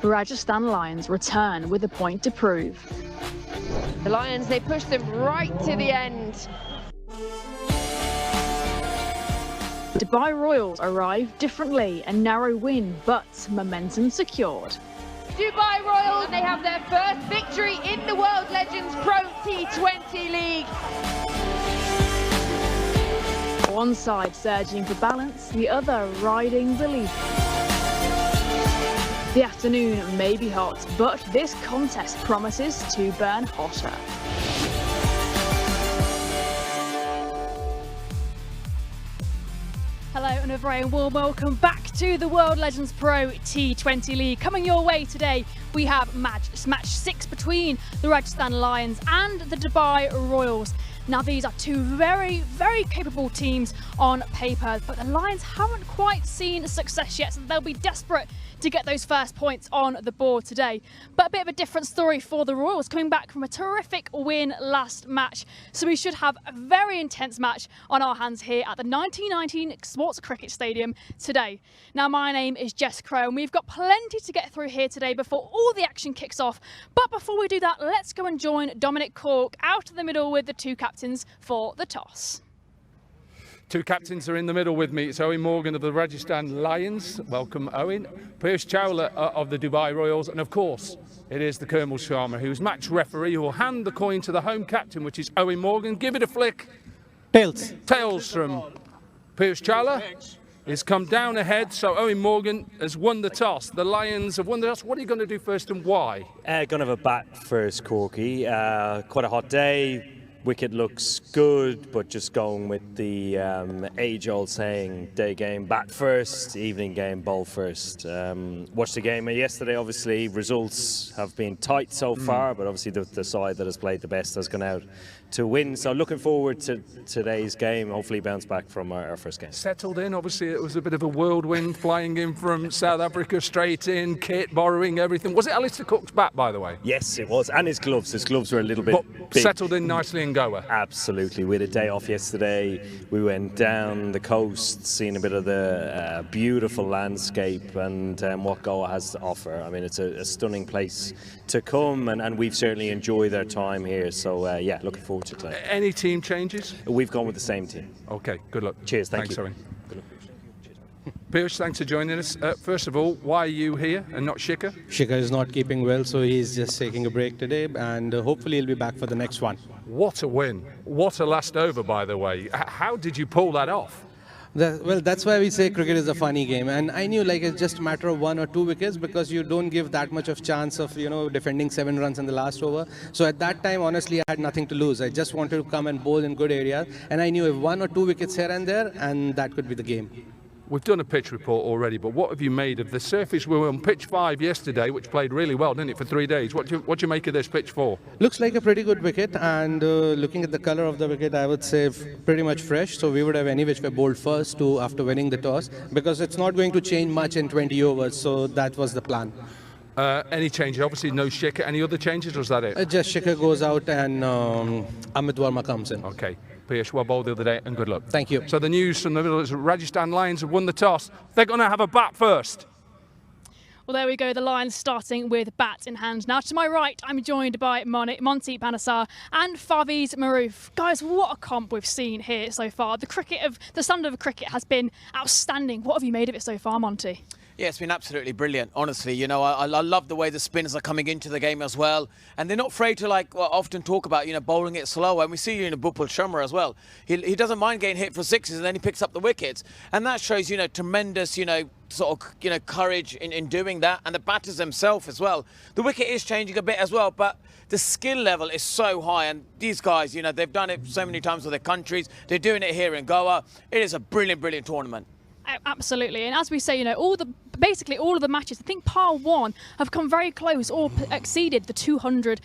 Rajasthan Lions return with a point to prove. The Lions, they push them right to the end. Dubai Royals arrive differently, a narrow win, but momentum secured. Dubai Royals, they have their first victory in the World Legends Pro T20 League. One side surging for balance, the other riding belief. The afternoon may be hot, but this contest promises to burn hotter. Hello and a very warm welcome back to the World Legends Pro T20 League. Coming your way today, we have match 6 between the Rajasthan Lions and the Dubai Royals. Now these are two very, very capable teams on paper, but the Lions haven't quite seen success yet, so they'll be desperate to get those first points on the board today. But a bit of a different story for the Royals, coming back from a terrific win last match. So we should have a very intense match on our hands here at the 1919 Sports Cricket Stadium today. Now my name is Jess Crow and we've got plenty to get through here today before all the action kicks off. But before we do that, let's go and join Dominic Cork out of the middle with the two captains for the toss. Two captains are in the middle with me. It's Owen Morgan of the Rajasthan Lions. Welcome, Owen. Piyush Chawla of the Dubai Royals. And of course, it is the Colonel Sharma, who's match referee, who will hand the coin to the home captain, which is Owen Morgan. Give it a flick. Tails. Tails from Piyush Chawla. It's come down ahead, so Owen Morgan has won the toss. The Lions have won the toss. What are you going to do first and why? Going to have a bat first, Corky. Quite a hot day. Wicket looks good, but just going with the age-old saying, day game, bat first, evening game, bowl first. Watched the game yesterday, obviously. Results have been tight so far, but obviously the side that has played the best has gone out to win. So looking forward to today's game, hopefully bounce back from our first game. Settled in, obviously it was a bit of a whirlwind flying in from South Africa, straight in, kit, borrowing everything. Was it Alistair Cook's bat, by the way? Yes, it was, and his gloves. His gloves were a little bit big. Settled in nicely in Goa. Absolutely. We had a day off yesterday. We went down the coast, seeing a bit of the beautiful landscape and what Goa has to offer. I mean, it's a stunning place to come, and we've certainly enjoyed our time here. So, yeah, looking forward to today. Any team changes? We've gone with the same team. Okay, good luck. Cheers, thanks, Owen. Piyush, thanks for joining us. First of all, why are you here and not Shikhar? Shikhar is not keeping well, so he's just taking a break today, and hopefully he'll be back for the next one. What a win. What a last over, by the way. How did you pull that off? Well, that's why we say cricket is a funny game, and I knew like it's just a matter of 1 or 2 wickets because you don't give that much of chance of defending 7 runs in the last over. So at that time, honestly, I had nothing to lose. I just wanted to come and bowl in good areas, and I knew if 1 or 2 wickets here and there, and that could be the game. We've done a pitch report already, but what have you made of the surface? We were on pitch 5 yesterday, which played really well, didn't it, for 3 days? What do you make of this pitch 4? Looks like a pretty good wicket, and looking at the colour of the wicket, I would say pretty much fresh. So we would have any which way bowled first after winning the toss, because it's not going to change much in 20 overs. So that was the plan. Any changes? Obviously no Shikhar. Any other changes, or was that it? Just Shikhar goes out and Amit Verma comes in. Okay. Piyush, well bowled the other day, and good luck. Thank you. So the news from the middle is Rajasthan Lions have won the toss. They're going to have a bat first. Well, there we go, the Lions starting with bat in hand. Now, to my right, I'm joined by Monty Panesar and Faviz Maroof. Guys, what a comp we've seen here so far. The standard of cricket has been outstanding. What have you made of it so far, Monty? Yeah, it's been absolutely brilliant, honestly. I love the way the spinners are coming into the game as well. And they're not afraid to, often talk about, bowling it slower. And we see, Bhupal Sharma as well. He doesn't mind getting hit for sixes and then he picks up the wickets. And that shows, tremendous, courage in doing that. And the batters themselves as well. The wicket is changing a bit as well, but the skill level is so high. And these guys, they've done it so many times with their countries. They're doing it here in Goa. It is a brilliant, brilliant tournament. Absolutely, and as we say, basically all of the matches, I think par 1 have come very close or exceeded the 200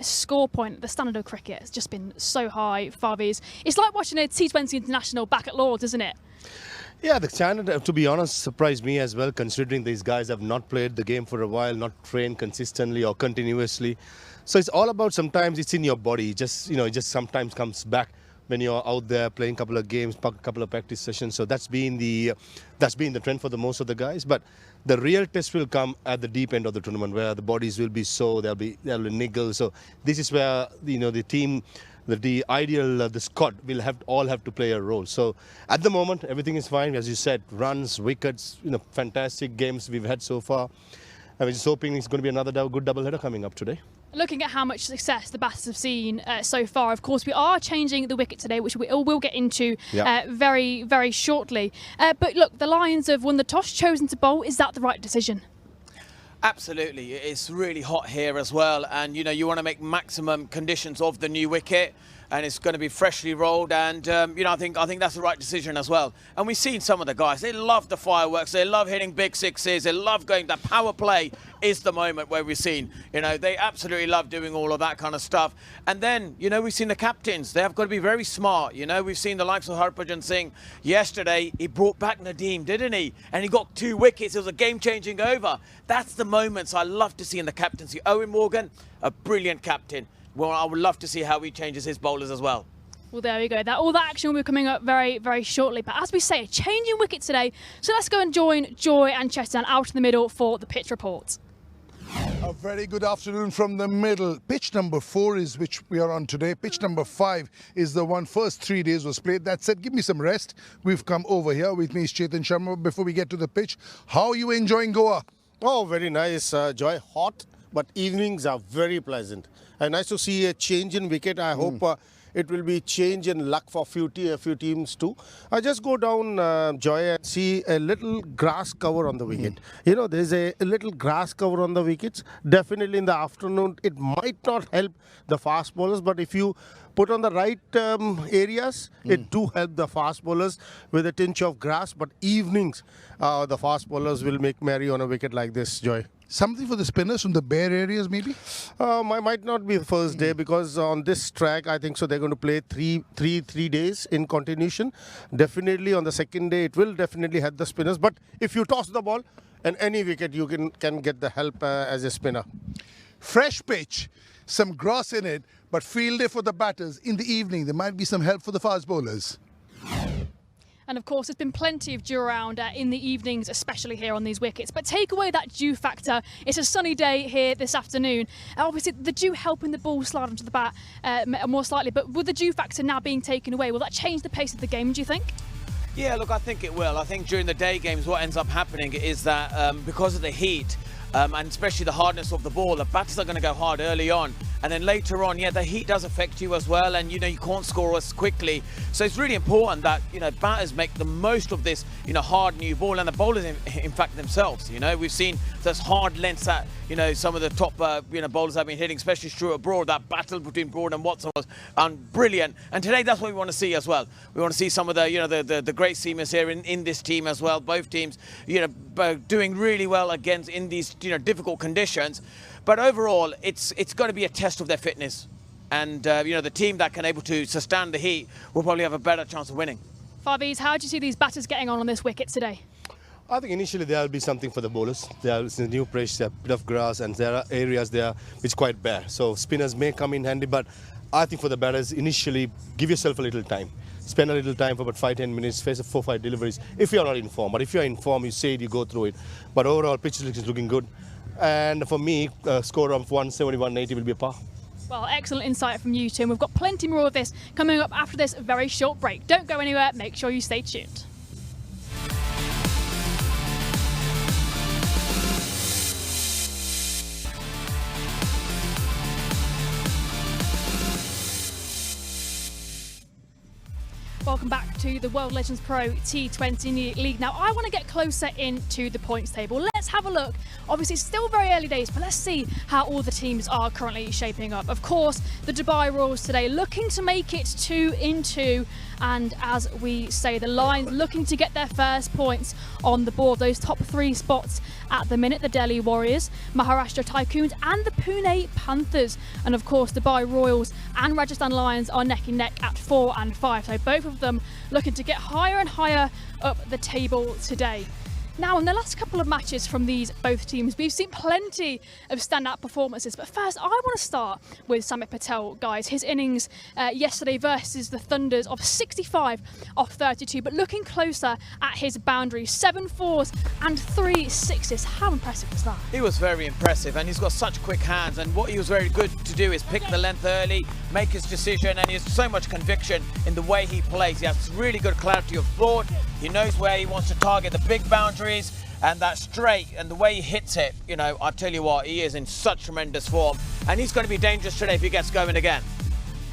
score point. The standard of cricket has just been so high, Faviz. It's like watching a T20 international back at Lords, isn't it? Yeah, the standard, to be honest, surprised me as well, considering these guys have not played the game for a while, not trained consistently or continuously. So it's all about, sometimes it's in your body, it just sometimes comes back when you're out there playing a couple of games, a couple of practice sessions. So that's been the trend for the most of the guys. But The real test will come at the deep end of the tournament, where the bodies will be sore, there'll be niggles. So this is where the team, the ideal the squad will all have to play a role. So at the moment everything is fine, as you said, runs, wickets, fantastic games we've had so far. I'm just hoping it's going to be another good doubleheader coming up today. Looking at how much success the batters have seen so far, of course, we are changing the wicket today, which we'll get into very, very shortly. But look, the Lions have won the toss, chosen to bowl. Is that the right decision? Absolutely. It's really hot here as well. And, you want to make maximum conditions of the new wicket. And it's going to be freshly rolled, and I think that's the right decision as well. And we've seen some of the guys; they love the fireworks, they love hitting big sixes, they love going. The power play is the moment where we've seen, they absolutely love doing all of that kind of stuff. And then, we've seen the captains; they have got to be very smart. We've seen the likes of Harbhajan Singh yesterday. He brought back Nadeem, didn't he? And he got 2 wickets. It was a game-changing over. That's the moments I love to see in the captaincy. Owen Morgan, a brilliant captain. Well, I would love to see how he changes his bowlers as well. Well, there we go. All that action will be coming up very, very shortly. But as we say, a changing wicket today. So let's go and join Joy and Chetan out in the middle for the pitch report. A very good afternoon from the middle. Pitch number 4 is which we are on today. Pitch number 5 is the one first 3 days was played. That said, give me some rest. We've come over here. With me is Chetan Sharma. Before we get to the pitch, how are you enjoying Goa? Oh, very nice, Joy. Hot, but evenings are very pleasant. And nice to see a change in wicket. I hope it will be change in luck for a few teams too. I just go down, Joy, and see a little grass cover on the wicket. There's a little grass cover on the wickets. Definitely in the afternoon, it might not help the fast bowlers, but if you put on the right areas, it do help the fast bowlers with a tinge of grass. But evenings, the fast bowlers will make merry on a wicket like this, Joy. Something for the spinners from the bare areas, maybe? Might not be the first day, because on this track, I think so they're going to play three days in continuation. Definitely on the second day, it will definitely help the spinners. But if you toss the ball and any wicket, you can get the help as a spinner. Fresh pitch, some grass in it, but field day for the batters. In the evening, there might be some help for the fast bowlers. And of course, there's been plenty of dew around in the evenings, especially here on these wickets. But take away that dew factor. It's a sunny day here this afternoon. Obviously, the dew helping the ball slide onto the bat more slightly. But with the dew factor now being taken away, will that change the pace of the game, do you think? Yeah, look, I think it will. I think during the day games, what ends up happening is that because of the heat, and especially the hardness of the ball, the batters are going to go hard early on. And then later on, the heat does affect you as well, and you can't score as quickly. So it's really important that batters make the most of this hard new ball, and the bowlers in fact themselves. We've seen those hard lengths that some of the top bowlers have been hitting, especially Stuart Broad. That battle between Broad and Watson was brilliant, and today that's what we want to see as well. We want to see some of the great seamers here in this team as well. Both teams doing really well against in these difficult conditions. But overall, it's going to be a test of their fitness. And, the team that can able to sustain the heat will probably have a better chance of winning. Farviz, how do you see these batters getting on this wicket today? I think initially there will be something for the bowlers. There is a new pitch, there are a bit of grass, and there are areas there which are quite bare. So spinners may come in handy, but I think for the batters, initially, give yourself a little time. Spend a little time for about 5-10 minutes, face 4-5 deliveries, if you're not in form. But if you're in form, you say it, you go through it. But overall, pitch is looking good. And for me, a score of 170, 180 will be a par. Well, excellent insight from you two. And we've got plenty more of this coming up after this very short break. Don't go anywhere. Make sure you stay tuned. Welcome back to the World Legends Pro T20 League. Now, I want to get closer into the points table. Let's have a look. Obviously, it's still very early days, but let's see how all the teams are currently shaping up. Of course, the Dubai Royals today looking to make it 2-2. And as we say, the Lions looking to get their first points on the board. Those top 3 spots at the minute, the Delhi Warriors, Maharashtra Tycoons and the Pune Panthers. And of course, Dubai Royals and Rajasthan Lions are neck and neck at 4 and 5. So both of them looking to get higher and higher up the table today. Now, in the last couple of matches from both teams, we've seen plenty of standout performances. But first, I want to start with Samit Patel, guys. His innings yesterday versus the Thunders of 65 off 32. But looking closer at his boundaries, 7 fours and 3 sixes. How impressive was that? He was very impressive, and he's got such quick hands. And what he was very good to do is pick the length early, make his decision, and he has so much conviction in the way he plays. He has really good clarity of thought. He knows where he wants to target the big boundaries, and that straight and the way he hits it, you know, I tell you what, he is in such tremendous form, and he's going to be dangerous today if he gets going again.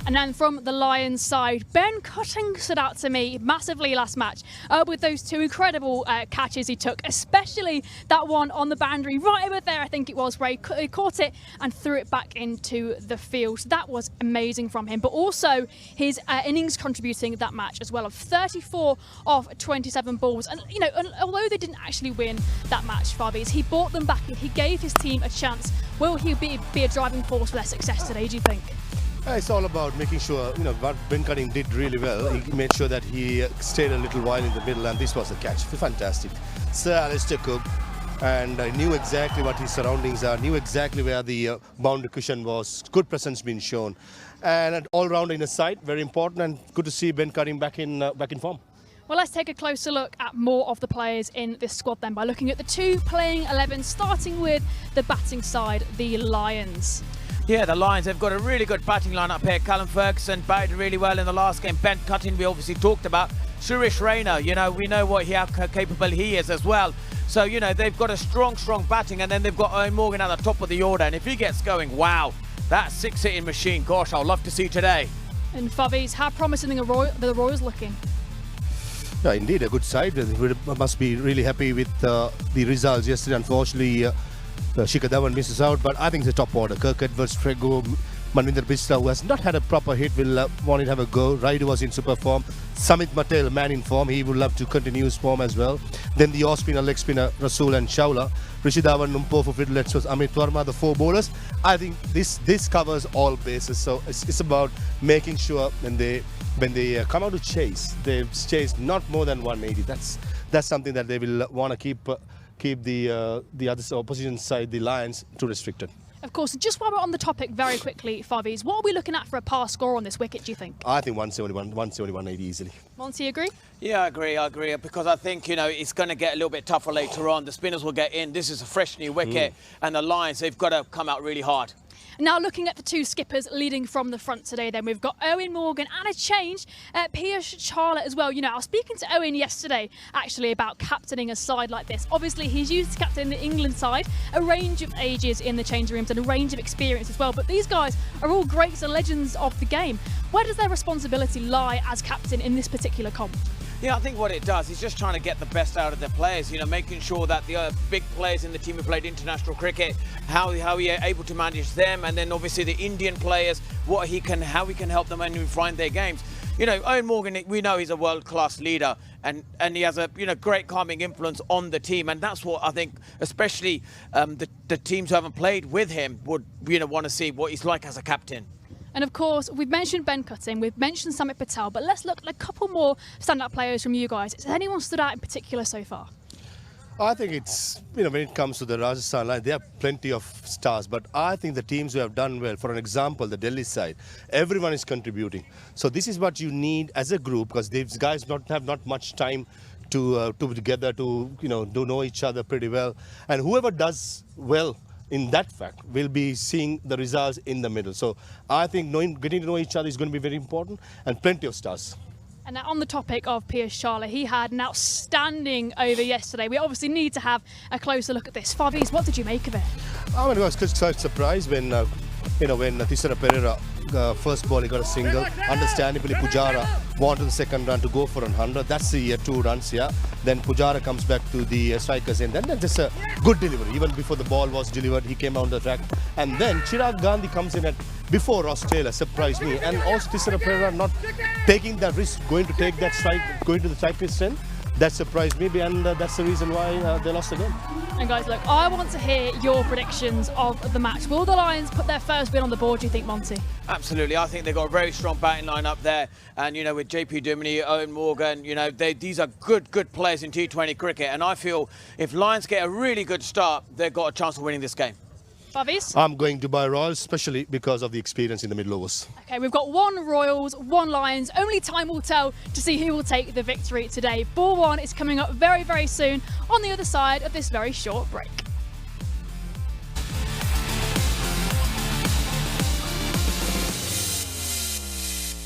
And then from the Lions side, Ben Cutting stood out to me massively last match with those 2 incredible catches he took, especially that one on the boundary right over there, I think it was, where he caught it and threw it back into the field. So that was amazing from him, but also his innings contributing that match as well, of 34 off 27 balls. And, you know, although they didn't actually win that match, Favies, he brought them back. He gave his team a chance. Will he be a driving force for their success today, do you think? It's all about making sure, you know, what Ben Cutting did really well. He made sure that he stayed a little while in the middle, and this was a catch. Fantastic. Sir Alistair Cook, and knew exactly what his surroundings are, knew exactly where the boundary cushion was. Good presence being shown. And an all-round in the side, very important, and good to see Ben Cutting back in form. Well, let's take a closer look at more of the players in this squad then by looking at the 2 playing 11, starting with the batting side, the Lions. Yeah, the Lions, they've got a really good batting lineup here. Callum Ferguson batted really well in the last game. Ben Cutting, we obviously talked about. Suresh Raina, you know, we know how capable he is as well. So, you know, they've got a strong batting, and then they've got Owen Morgan at the top of the order. And if he gets going, wow, that 6-hitting machine, gosh, I'd love to see today. And Favies, how promising are the Royals looking? Yeah, indeed, a good side. We must be really happy with the results yesterday. Unfortunately, Shikhar Dhawan misses out, but I think it's a top order. Kirk Edwards, Frego, Manvinder Bisla, who has not had a proper hit, will want to have a go. Raidu was in super form. Samit Patel, man in form, he would love to continue his form as well. Then the off-spinner, leg spinner, Rasool and Chawla. Rishi Dhawan, Numpo for Fiddlets was Amit Verma, the 4 bowlers. I think this covers all bases, so it's about making sure when they come out to chase, they chase not more than 180. That's something that they will want to keep the other opposition side, the Lions, too restricted. Of course, just while we're on the topic very quickly, Favies, what are we looking at for a pass score on this wicket, do you think? I think 170-180 easily. Monty, agree? Yeah, I agree, because I think, you know, it's going to get a little bit tougher later on. The spinners will get in. This is a fresh new wicket, and the Lions, they've got to come out really hard. Now looking at the 2 skippers leading from the front today then, we've got Owen Morgan and a change, Piyush Chawla as well. You know, I was speaking to Owen yesterday actually about captaining a side like this. Obviously he's used to captain the England side, a range of ages in the changing rooms and a range of experience as well, but these guys are all greats and legends of the game. Where does their responsibility lie as captain in this particular comp? Yeah, I think what it does is just trying to get the best out of their players, you know, making sure that the big players in the team who played international cricket, how he are able to manage them, and then obviously the Indian players, how he can help them and find their games. You know, Owen Morgan, we know he's a world-class leader, and he has a great calming influence on the team, and that's what I think, especially the teams who haven't played with him would want to see what he's like as a captain. And of course, we've mentioned Ben Cutting, we've mentioned Samit Patel, but let's look at a couple more standout players from you guys. Has anyone stood out in particular so far? I think it's, when it comes to the Rajasthan line, they have plenty of stars, but I think the teams who have done well, for an example, the Delhi side, everyone is contributing. So this is what you need as a group, because these guys have not much time to together to know each other pretty well. And whoever does well in that fact, we'll be seeing the results in the middle. So I think getting to know each other is going to be very important, and plenty of stars. And now on the topic of Piyush Chawla, he had an outstanding over yesterday. We obviously need to have a closer look at this. Favies, what did you make of it? I was quite surprised when Thisara Pereira first ball he got a single. Understandably, Pujara wanted the second run to go for 100. That's the 2 runs, yeah. Then Pujara comes back to the strikers end. Then just a good delivery. Even before the ball was delivered, he came on the track. And then Chirag Gandhi comes in before Ross Taylor, surprised me. And also Thisara Pereira not taking that risk, going to take that strike, going to the strike end. that surprised me, and that's the reason why they lost the game. And guys, look, I want to hear your predictions of the match. Will the Lions put their first win on the board, do you think, Monty? Absolutely. I think they've got a very strong batting line up there. And, you know, with JP Duminy, Owen Morgan, you know, these are good players in T20 cricket. And I feel if Lions get a really good start, they've got a chance of winning this game. Bavis? I'm going Dubai Royals, especially because of the experience in the middle overs. Okay, we've got 1 Royals, 1 Lions. Only time will tell to see who will take the victory today. Ball 1 is coming up very, very soon on the other side of this very short break.